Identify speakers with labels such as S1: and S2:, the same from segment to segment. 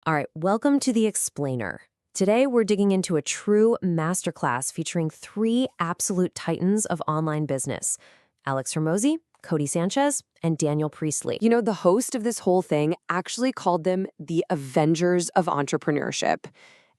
S1: All right, welcome to The Explainer. Today, we're digging into a true masterclass featuring three absolute titans of online business: Alex Hormozi, Cody Sanchez, and Daniel Priestley.
S2: You know, the host of this whole thing actually called them the Avengers of entrepreneurship.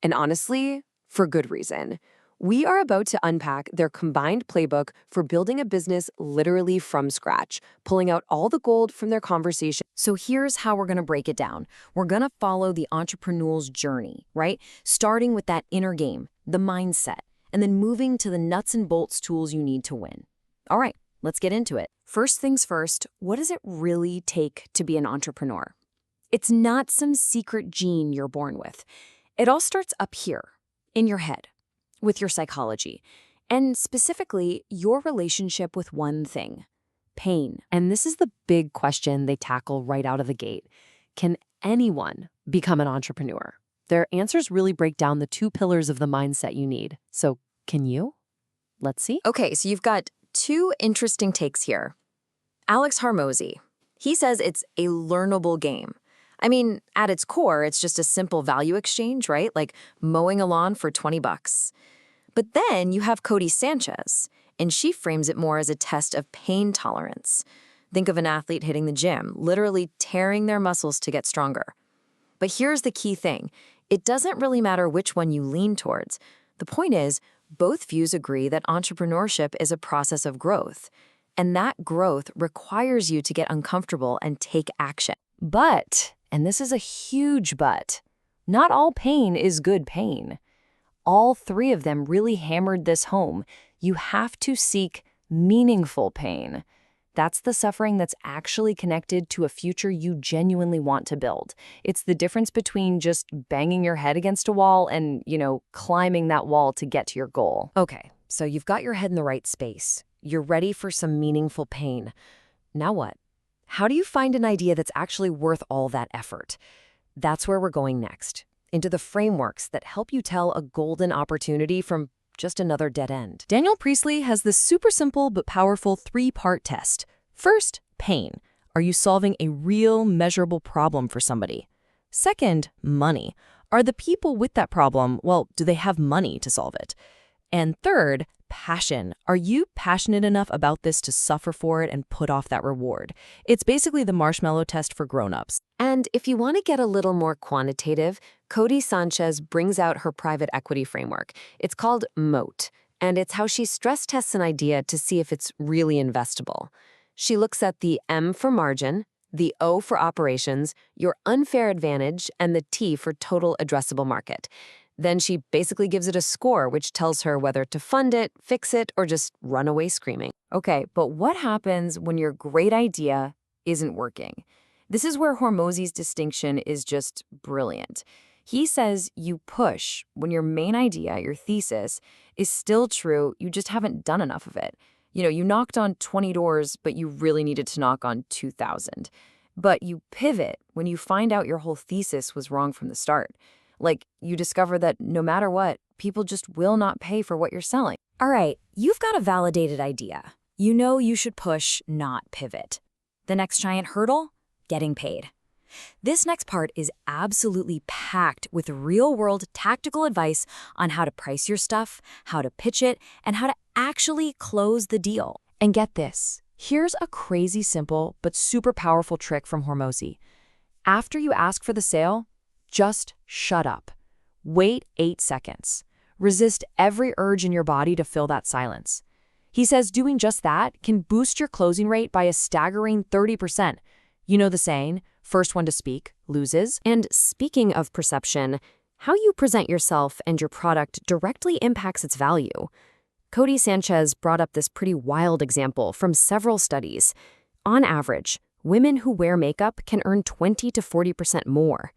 S2: And honestly, for good reason. We are about to unpack their combined playbook for building a business literally from scratch, pulling out all the gold from their conversation.
S1: So here's how we're going to break it down. We're going to follow the entrepreneur's journey, right? Starting with that inner game, the mindset, and then moving to the nuts and bolts tools you need to win. All right, let's get into it. First things first, what does it really take to be an entrepreneur? It's not some secret gene you're born with. It all starts up here, in your head, with your psychology, and specifically your relationship with one thing: pain. And this is the big question they tackle right out of the gate. Can anyone become an entrepreneur? Their answers really break down the two pillars of the mindset you need. So, can you? Let's see. Okay, so you've got two interesting takes here. Alex Hormozi, he says it's a learnable game. I mean, at its core, it's just a simple value exchange, right? Like mowing a lawn for 20 bucks. But then you have Cody Sanchez, and she frames it more as a test of pain tolerance. Think of an athlete hitting the gym, literally tearing their muscles to get stronger. But here's the key thing. It doesn't really matter which one you lean towards. The point is, both views agree that entrepreneurship is a process of growth. And that growth requires you to get uncomfortable and take action. But, and this is a huge but, not all pain is good pain. All three of them really hammered this home. You have to seek meaningful pain. That's the suffering that's actually connected to a future you genuinely want to build. It's the difference between just banging your head against a wall and, climbing that wall to get to your goal. Okay, so you've got your head in the right space. You're ready for some meaningful pain. Now what? How do you find an idea that's actually worth all that effort? That's where we're going next, into the frameworks that help you tell a golden opportunity from just another dead end. Daniel Priestley has this super simple but powerful three-part test. First, pain. Are you solving a real, measurable problem for somebody? Second, money. Are the people with that problem, do they have money to solve it? And third, passion. Are you passionate enough about this to suffer for it and put off that reward? It's basically the marshmallow test for grown-ups. And if you want to get a little more quantitative, Cody Sanchez brings out her private equity framework. It's called MOAT, and it's how she stress tests an idea to see if it's really investable. She looks at the M for margin, the O for operations, your unfair advantage, and the T for total addressable market. Then she basically gives it a score, which tells her whether to fund it, fix it, or just run away screaming. Okay, but what happens when your great idea isn't working? This is where Hormozi's distinction is just brilliant. He says you push when your main idea, your thesis, is still true, you just haven't done enough of it. You knocked on 20 doors, but you really needed to knock on 2,000. But you pivot when you find out your whole thesis was wrong from the start. Like, you discover that no matter what, people just will not pay for what you're selling. All right, you've got a validated idea. You know you should push, not pivot. The next giant hurdle? Getting paid. This next part is absolutely packed with real-world tactical advice on how to price your stuff, how to pitch it, and how to actually close the deal. And get this, here's a crazy simple but super powerful trick from Hormozi. After you ask for the sale, just shut up. Wait 8 seconds. Resist every urge in your body to fill that silence. He says doing just that can boost your closing rate by a staggering 30%. You know the saying, first one to speak loses. And speaking of perception, how you present yourself and your product directly impacts its value. Cody Sanchez brought up this pretty wild example from several studies. On average, women who wear makeup can earn 20 to 40% more.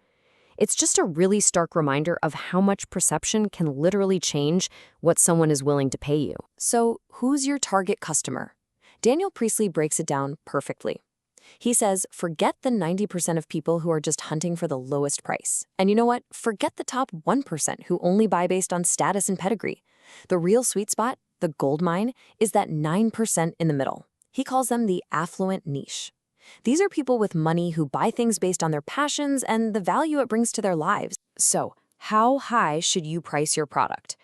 S1: It's just a really stark reminder of how much perception can literally change what someone is willing to pay you. So, who's your target customer? Daniel Priestley breaks it down perfectly. He says, forget the 90% of people who are just hunting for the lowest price. And you know what? Forget the top 1% who only buy based on status and pedigree. The real sweet spot, the gold mine, is that 9% in the middle. He calls them the affluent niche.
S2: These are people with money who buy things based on their passions and the value it brings to their lives. So, how high should you price your product?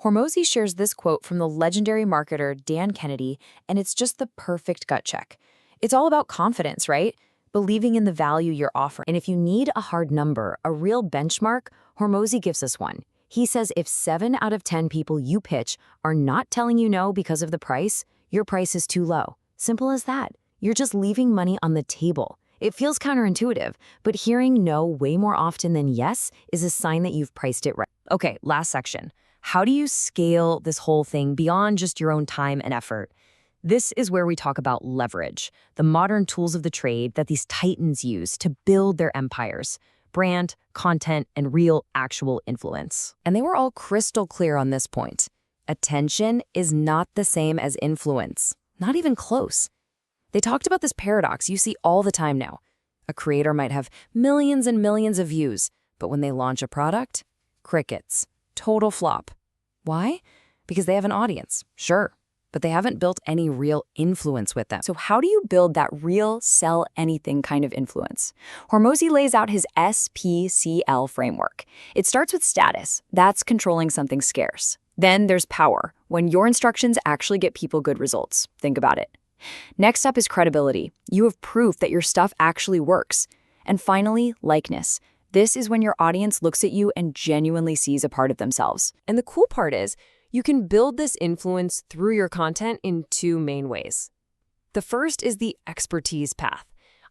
S2: Hormozy shares this quote from the legendary marketer Dan Kennedy, and it's just the perfect gut check. It's all about confidence, right? Believing in the value you're offering. And if you need a hard number, a real benchmark, Hormozy gives us one. He says if 7 out of 10 people you pitch are not telling you no because of the price, your price is too low. Simple as that. You're just leaving money on the table. It feels counterintuitive, but hearing no way more often than yes is a sign that you've priced it right. Okay, last section. How do you scale this whole thing beyond just your own time and effort? This is where we talk about leverage, the modern tools of the trade that these titans use to build their empires. Brand, content, and real, actual influence. And they were all crystal clear on this point. Attention is not the same as influence. Not even close. They talked about this paradox you see all the time now. A creator might have millions and millions of views, but when they launch a product, crickets. Total flop. Why? Because they have an audience, sure, but they haven't built any real influence with them.
S1: So how do you build that real sell anything kind of influence? Hormozy lays out his SPCL framework. It starts with status. That's controlling something scarce. Then there's power, when your instructions actually get people good results. Think about it. Next up is credibility. You have proof that your stuff actually works. And finally, likeness. This is when your audience looks at you and genuinely sees a part of themselves.
S2: And the cool part is, you can build this influence through your content in 2 main ways. The first is the expertise path.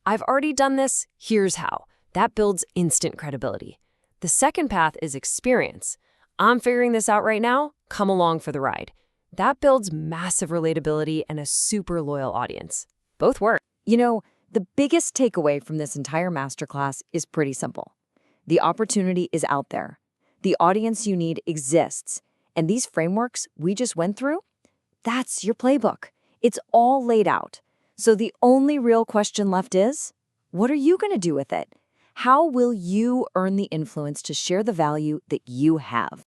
S2: I've already done this, here's how. That builds instant credibility. The second path is experience. I'm figuring this out right now, come along for the ride. That builds massive relatability and a super loyal audience. Both work.
S1: You know, the biggest takeaway from this entire masterclass is pretty simple. The opportunity is out there. The audience you need exists. And these frameworks we just went through, that's your playbook. It's all laid out. So the only real question left is, what are you going to do with it? How will you earn the influence to share the value that you have?